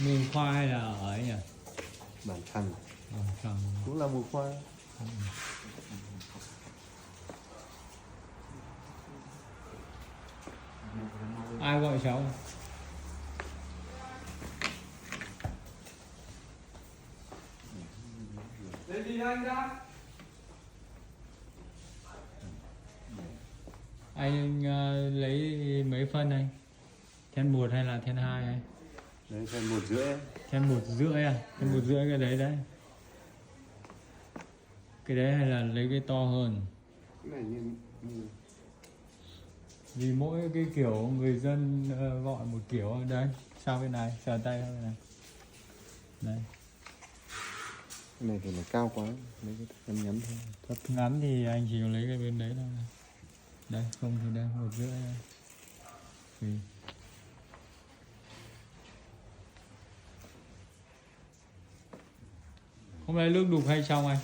Mường khoa hay là ở ấy nhỉ? Bản thân Chẳng... cũng là mù khoa. Ai gọi cháu? Lên đi anh ra. Anh lấy mấy phân anh? Then 1 hay là then 2 anh? Đấy thêm 1,5. Then 1,5 à? Then 1,5 cái đấy đấy. Cái đấy hay là lấy cái to hơn? Cái này như Vì mỗi cái kiểu người dân gọi một kiểu. Đấy, sang bên này, sờ tay sang bên này. Đấy. cái này thì nó cao quá, mấy cái ngắn ngắn thôi. Thấp ngắn thì anh chỉ có lấy cái bên đấy thôi. Đây, không thì đây, 1,5 đây. Tùy. Hôm nay nước đục hay trong anh?